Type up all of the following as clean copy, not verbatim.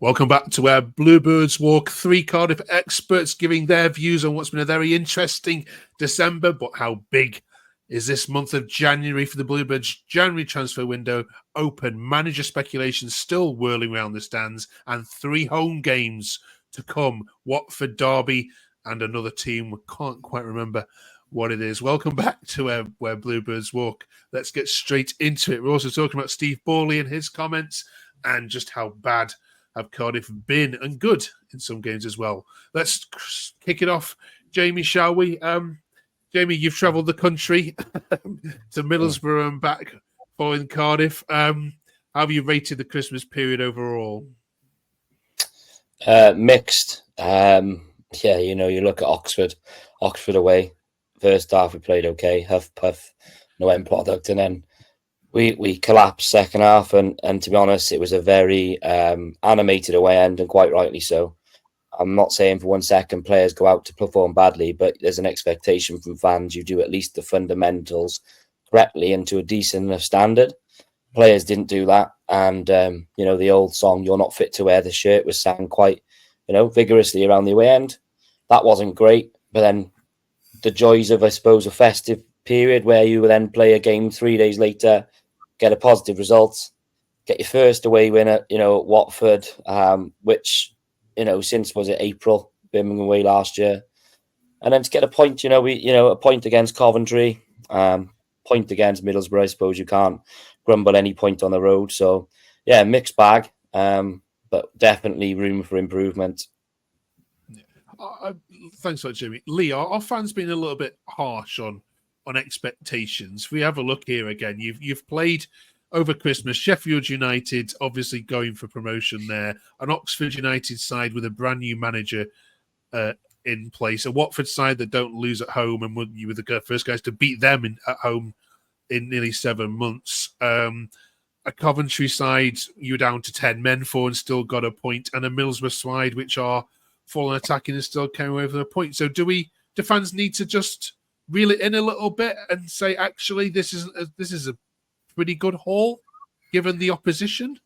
Welcome back to our Bluebirds Walk. 3 Cardiff experts giving their views on what's been a very interesting December, but how big is this month of January for the Bluebirds? January transfer window open, manager speculation still whirling around the stands, and 3 home games to come. Watford, Derby, and another team. We can't quite remember what it is. Welcome back to where Bluebirds Walk. Let's get straight into it. We're also talking about Steve Borley and his comments and just how bad have Cardiff been, and good in some games as well. Let's kick it off, Jamie, shall we? Jamie, you've travelled the country to Middlesbrough and back following Cardiff. How have you rated the Christmas period overall? Mixed. You look at Oxford away. First half we played okay, huff puff, no end product, and then we collapsed second half, and to be honest, it was a very animated away end, and quite rightly so. I'm not saying for 1 second players go out to perform badly, but there's an expectation from fans you do at least the fundamentals correctly and to a decent enough standard. Players didn't do that, and the old song "You're Not Fit to Wear the Shirt" was sang quite vigorously around the away end. That wasn't great, but then the joys of, I suppose, a festive period where you will then play a game 3 days later, get a positive result, get your first away win at Watford, which since was it April, Birmingham away last year, and then to get a point, a point against Coventry, point against Middlesbrough. I suppose you can't grumble any point on the road. So yeah, mixed bag, but definitely room for improvement. Thanks for that, Jimmy. Lee, our fans been a little bit harsh on expectations. We have a look here again. You've played over Christmas. Sheffield United obviously going for promotion there. An Oxford United side with a brand new manager in place. A Watford side that don't lose at home, and you were the first guys to beat them at home in nearly 7 months. A Coventry side you're down to 10 men for and still got a point, and a Middlesbrough side which are full on attacking and still came away with a point. So do fans need to just reel it in a little bit and say, actually, this is a pretty good haul given the opposition?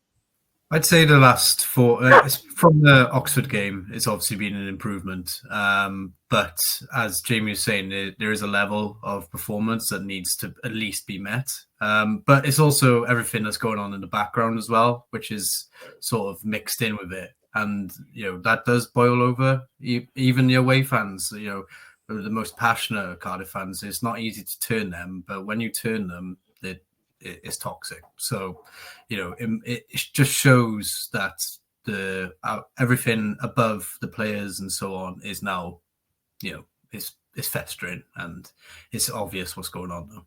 I'd say the last 4 from the Oxford game, it's obviously been an improvement. But as Jamie was saying, there is a level of performance that needs to at least be met. But it's also everything that's going on in the background as well, which is sort of mixed in with it. And that does boil over. Even the away fans, the most passionate Cardiff fans, it's not easy to turn them, but when you turn them, it's toxic. So, it just shows that the everything above the players and so on is now, is festering, and it's obvious what's going on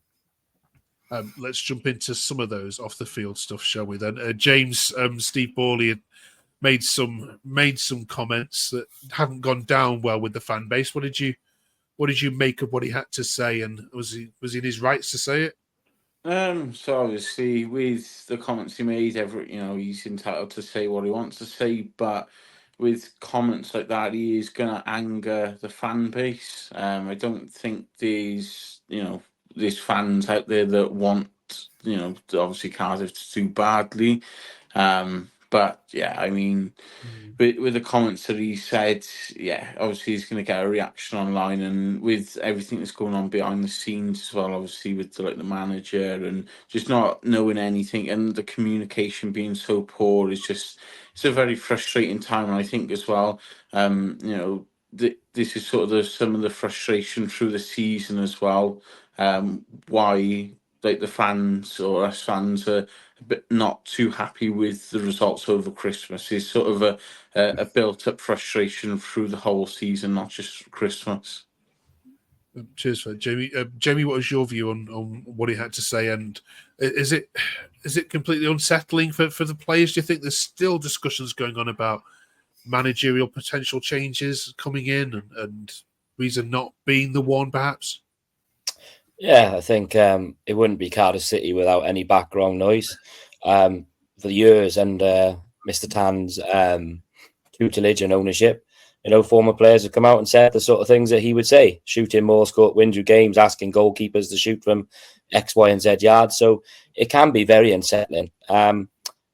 now. Let's jump into some of those off the field stuff, shall we? Then, James, Steve Borley had made some comments that haven't gone down well with the fan base. What did you make of what he had to say, and was he in his rights to say it? So obviously with the comments he made, he's entitled to say what he wants to say, but with comments like that, he is going to anger the fan base. I don't think there's fans out there that want, obviously Cardiff to do badly. But yeah, I mean, with the comments that he said, yeah, obviously he's going to get a reaction online, and with everything that's going on behind the scenes as well, obviously with the manager and just not knowing anything, and the communication being so poor, it's a very frustrating time. And I think as well, this is sort of some of the frustration through the season as well. Why the fans or us fans are a bit not too happy with the results over Christmas is sort of a built-up frustration through the whole season, not just Christmas. Cheers for that, Jamie. Jamie, what was your view on what he had to say, and is it completely unsettling for the players? Do you think there's still discussions going on about managerial potential changes coming in and reason not being the one, perhaps? Yeah, I think it wouldn't be Cardiff City without any background noise. For years under Mr. Tan's tutelage and ownership, former players have come out and said the sort of things that he would say: shooting more, win you games, asking goalkeepers to shoot from X, Y, and Z yards. So it can be very unsettling.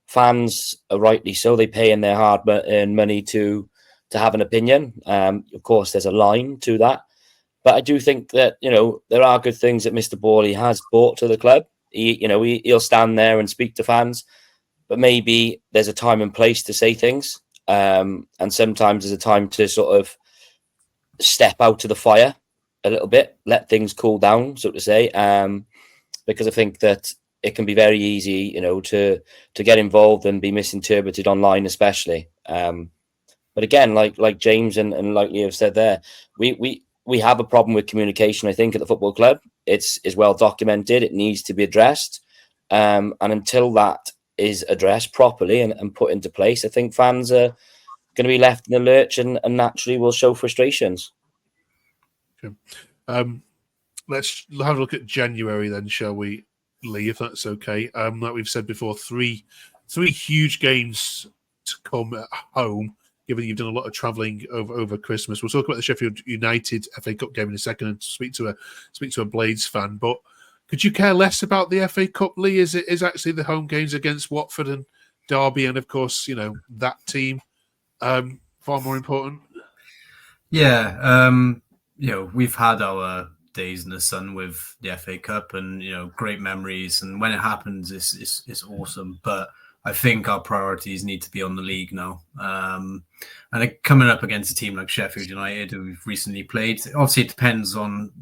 fans, rightly so, they pay in their hard-earned money to have an opinion. Of course, there's a line to that. But I do think that, there are good things that Mr. Borley has brought to the club. He'll stand there and speak to fans, but maybe there's a time and place to say things. And sometimes there's a time to sort of step out of the fire a little bit, let things cool down, so to say. Because I think that it can be very easy, to get involved and be misinterpreted online, especially. But again, like James and like you have said there, we have a problem with communication, I think, at the football club. It's well documented. It needs to be addressed. And until that is addressed properly and put into place, I think fans are going to be left in the lurch and naturally will show frustrations. Okay. Let's have a look at January then, shall we, Lee, if that's okay? Like we've said before, three huge games to come at home, given that you've done a lot of travelling over Christmas. We'll talk about the Sheffield United FA Cup game in a second and speak to a Blades fan. But could you care less about the FA Cup, Lee? Is actually the home games against Watford and Derby, and of course, that team far more important? Yeah, we've had our days in the sun with the FA Cup, and great memories. And when it happens, it's awesome. But I think our priorities need to be on the league now. And coming up against a team like Sheffield United, who we've recently played, obviously it depends on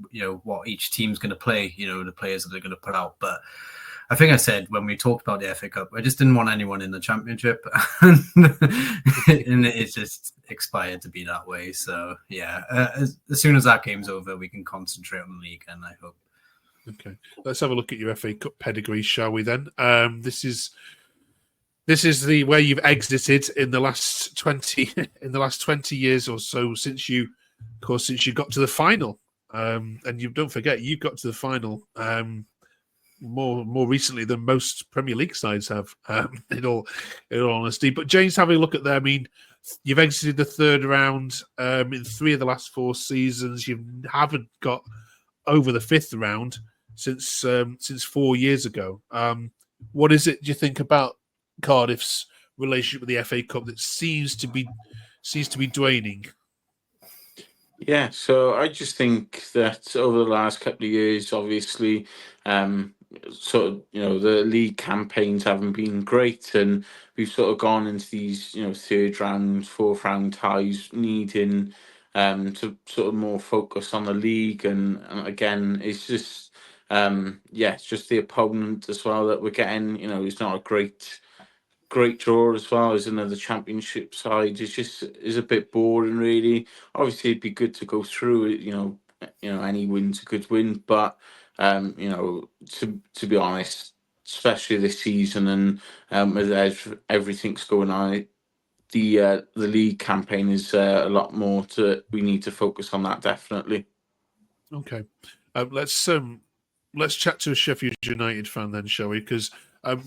what each team's going to play, the players that they're going to put out. But I think I said when we talked about the FA Cup, I just didn't want anyone in the Championship, and it just expired to be that way. So yeah, as soon as that game's over, we can concentrate on the league, and I hope. Okay, let's have a look at your FA Cup pedigree, shall we? Then this is the where you've exited in the last 20 years or so since you got to the final, and you don't forget you got to the final. More recently than most Premier League sides have, in all honesty. But James, having a look at there, I mean, you've exited the third round in 3 of the last 4 seasons. You haven't got over the 5th round since 4 years ago. What is it do you think about Cardiff's relationship with the FA Cup that seems to be waning? Yeah, so I just think that over the last couple of years, obviously, sort of, the league campaigns haven't been great, and we've sort of gone into these, 3rd round, 4th round ties, needing to sort of more focus on the league, and again, it's just, it's just the opponent as well that we're getting. It's not a great draw as well as another Championship side. Is a bit boring, really. Obviously, it'd be good to go through it. Any win's a good win, but to be honest, especially this season and as everything's going on, the league campaign is a lot more we need to focus on that, definitely. Okay, let's chat to a Sheffield United fan then, shall we? Because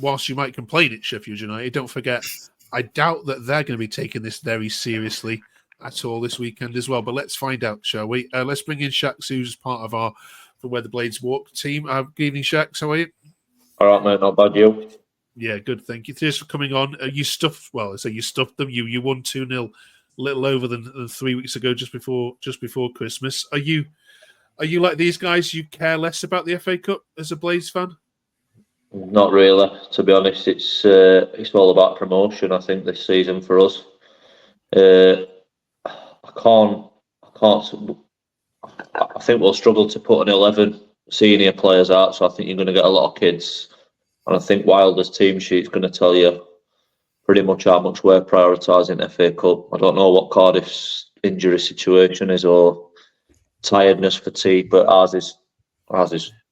whilst you might complain at Sheffield United, don't forget, I doubt that they're going to be taking this very seriously at all this weekend as well. But let's find out, shall we? Let's bring in Shax, who's part of our For Where the Blades Walk team. Good evening, Shax. How are you? All right, mate. Not bad, you? Yeah, good. Thank you. Cheers for coming on. You stuffed them. You won 2-0 a little over than 3 weeks ago, just before Christmas. Are you like these guys? You care less about the FA Cup as a Blades fan? Not really, to be honest. It's all about promotion, I think, this season for us. I think we'll struggle to put an 11 senior players out, so I think you're going to get a lot of kids. And I think Wilder's team sheet's going to tell you pretty much how much we're prioritising FA Cup. I don't know what Cardiff's injury situation is or tiredness, fatigue, but ours is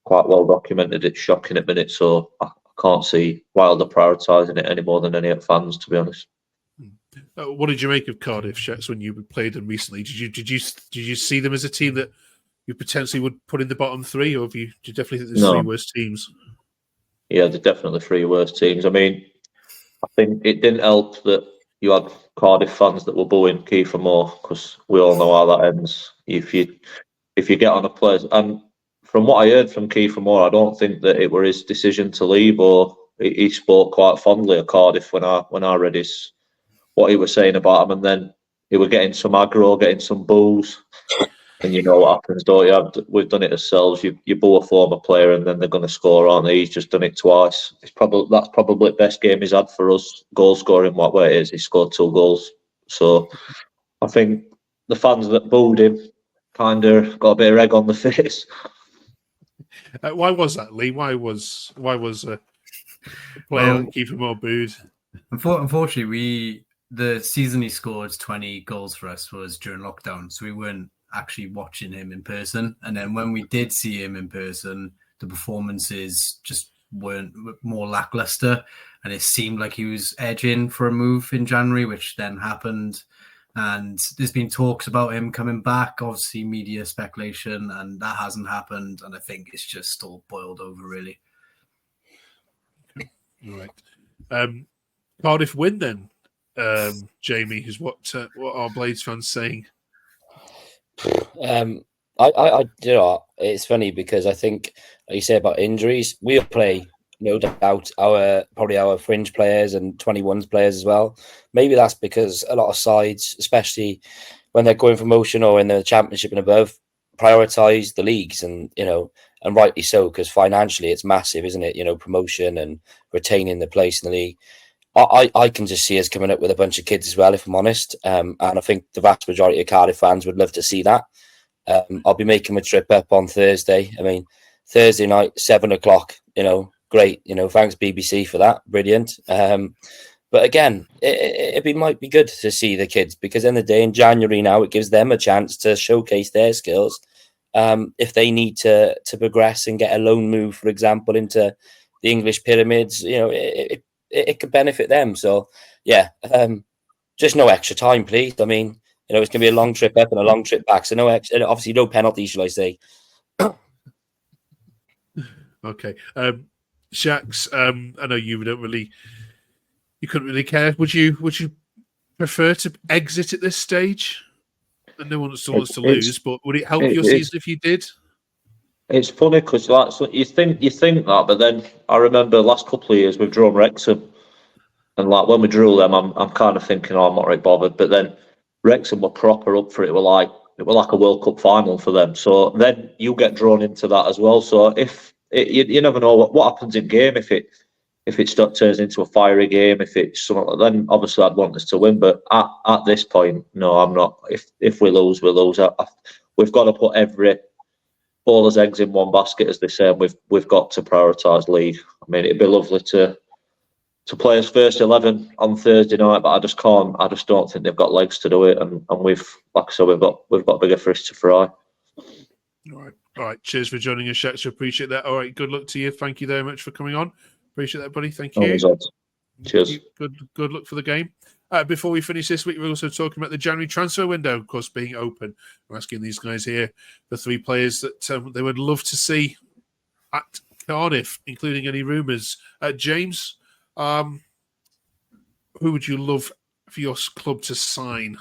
quite well documented. It's shocking at minutes, so I can't see Wilder prioritising it any more than any fans, to be honest. What did you make of Cardiff, Shets, when you played them recently? Did you see them as a team that you potentially would put in the bottom 3, or do you definitely think there's 3 worst teams? Yeah, they're definitely 3 worst teams. I mean, I think it didn't help that you had Cardiff fans that were booing Kiefer Moore, because we all know how that ends. If you get on a player, and from what I heard from Kiefer Moore, I don't think that it were his decision to leave or he spoke quite fondly of Cardiff when I read what he was saying about him, and then he was getting some aggro, getting some boos. And you know what happens, don't you? We've done it ourselves. You boo a former player, and then they're going to score, aren't they? He's just done it twice. That's probably the best game he's had for us, goal scoring. What way it is, he scored 2 goals. So I think the fans that booed him kind of got a bit of egg on the face. Why was that, Lee? Why was a player like keeping more booed? Unfortunately, the season he scored 20 goals for us was during lockdown, so we weren't actually watching him in person. And then when we did see him in person, the performances just weren't more lackluster, and it seemed like he was edging for a move in January, which then happened. And there's been talks about him coming back, obviously media speculation, and that hasn't happened. And I think it's just all boiled over, really. All right. Cardiff win then, Jamie, is what our Blades fans saying. I you know, it's funny because I think, like you say about injuries, we'll play no doubt probably our fringe players and 21s players as well. Maybe that's because a lot of sides, especially when they're going promotion or in the championship and above, prioritise the leagues, and and rightly so, because financially it's massive, isn't it? Promotion and retaining the place in the league. I can just see us coming up with a bunch of kids as well, if I'm honest. And I think the vast majority of Cardiff fans would love to see that. I'll be making a trip up on Thursday. I mean, Thursday night, 7:00, great. Thanks BBC for that. Brilliant. But again, it might be good to see the kids, because in the day, in January now, it gives them a chance to showcase their skills. If they need to progress and get a loan move, for example, into the English pyramids, it could benefit them. So, yeah, just no extra time, please. I mean, it's going to be a long trip up and a long trip back. So obviously no penalties, shall I say. Okay. Shax, I know you couldn't really care. Would you prefer to exit at this stage? And no one wants to lose, but would it help your season if you did? It's funny because so you think that, but then I remember the last couple of years we've drawn Wrexham, and when we drew them, I'm kind of thinking, I'm not really bothered. But then Wrexham were proper up for it. It were like a World Cup final for them. So then you get drawn into that as well. So you never know what happens in game, if it turns into a fiery game, if it's something, then obviously I'd want us to win. But at this point, no, I'm not. If we lose, we lose. We've got to put all his eggs in one basket, as they say. And we've got to prioritise league. I mean, it'd be lovely to play his first 11 on Thursday night, but I just can't. I just don't think they've got legs to do it. And we've, like I said, we've got bigger fish to fry. All right. Cheers for joining us, Shax. Appreciate that. All right. Good luck to you. Thank you very much for coming on. Appreciate that, buddy. Thank you. Cheers. Good luck for the game. Before we finish this week, we're also talking about the January transfer window, of course, being open. We're asking these guys here the 3 players that they would love to see at Cardiff, including any rumours. James, who would you love for your club to sign?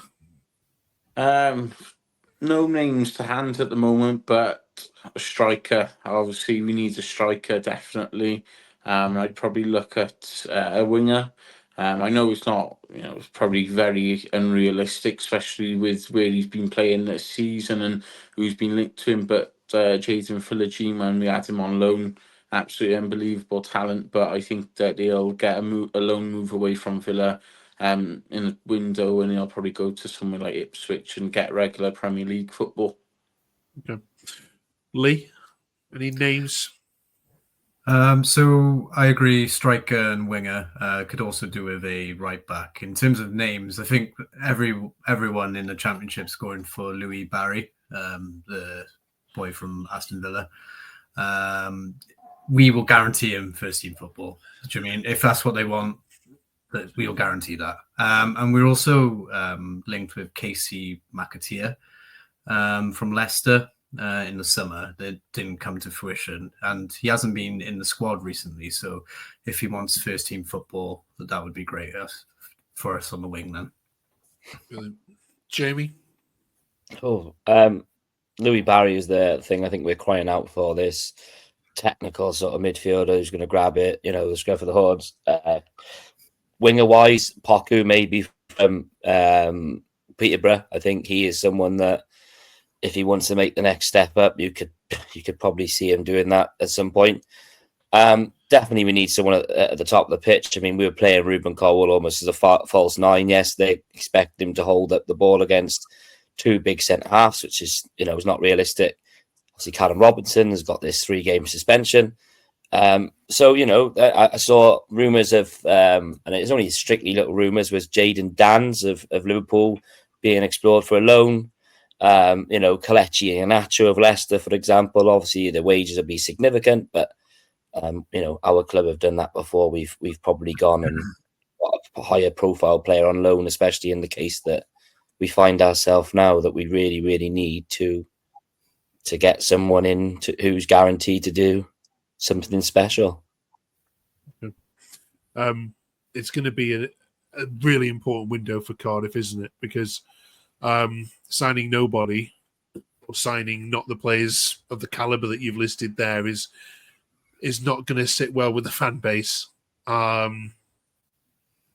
No names to hand at the moment, but a striker. Obviously, we need a striker, definitely. I'd probably look at a winger. I know it's not, it's probably very unrealistic, especially with where he's been playing this season and who's been linked to him. But Jaden Philogene, when we had him on loan, absolutely unbelievable talent. But I think that he'll get a loan move away from Villa in the window, and he'll probably go to somewhere like Ipswich and get regular Premier League football. Okay. Lee, any names? So I agree, striker and winger. Could also do with a right back. In terms of names, I think everyone in the Championship's going for Louis Barry, the boy from Aston Villa. We will guarantee him first team football. Do you mean if that's what they want? We'll guarantee that. And we're also linked with Casey McAteer from Leicester in the summer. That didn't come to fruition, and he hasn't been in the squad recently. So if he wants first team football, that would be great for us on the wing then. Brilliant. Jamie? Louis Barry is the thing I think we're crying out for this technical sort of midfielder who's going to grab it, let's go for the horns. Winger wise, Poku maybe from Peterborough. I think he is someone that if he wants to make the next step up, you could probably see him doing that at some point. Definitely we need someone at the top of the pitch. I mean, we were playing Ruben Colwell almost as a false nine. Yes, they expect him to hold up the ball against two big centre halves, which is, is not realistic. Obviously, Callum Robinson has got this 3-game suspension. So, I saw rumours of, and it's only strictly little rumours, was Jayden Dans of Liverpool being explored for a loan. Kelechi Iheanacho of Leicester, for example. Obviously, the wages will be significant, but our club have done that before. We've probably gone and got a higher profile player on loan, especially in the case that we find ourselves now that we really, really need to get someone in who's guaranteed to do something special. It's going to be a really important window for Cardiff, isn't it? Because signing nobody or signing not the players of the caliber that you've listed there is not going to sit well with the fan base. Do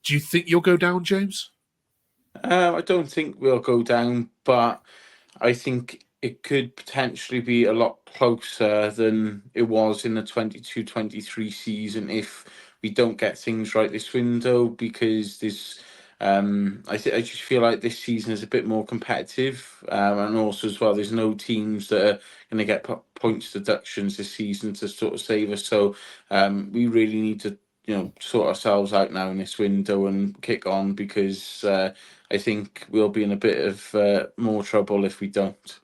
you think you'll go down, James? I don't think we'll go down, but I think it could potentially be a lot closer than it was in the 22-23 season if we don't get things right this window, because this I just feel like this season is a bit more competitive, and also as well there's no teams that are going to get points deductions this season to sort of save us. So we really need to sort ourselves out now in this window and kick on, because I think we'll be in a bit of more trouble if we don't.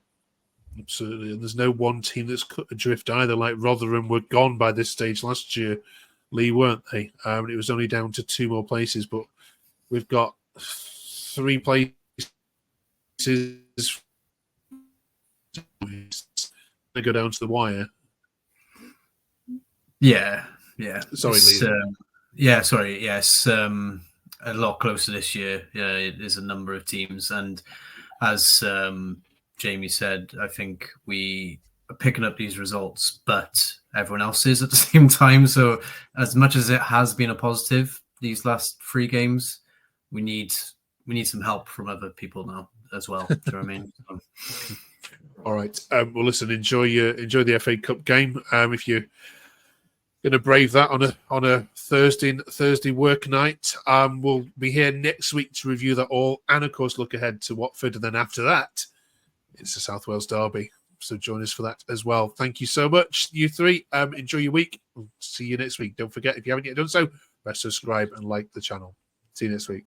Absolutely. And there's no one team that's cut adrift either. Like Rotherham were gone by this stage last year, Lee, weren't they? It was only down to 2 more places, but we've got 3 places. They go down to the wire. Yeah. Sorry, Lee. Yes. A lot closer this year. Yeah, there's a number of teams, and as Jamie said, I think we are picking up these results, but everyone else is at the same time. So as much as it has been a positive these last 3 games, we need some help from other people now as well. Do you know what I mean? All right. Well, listen, enjoy the FA Cup game. If you're going to brave that on a Thursday work night, we'll be here next week to review that all, and of course look ahead to Watford, and then after that it's the South Wales derby. So join us for that as well. Thank you so much, you 3. Enjoy your week. We'll see you next week. Don't forget, if you haven't yet done so, press subscribe and like the channel. See you next week.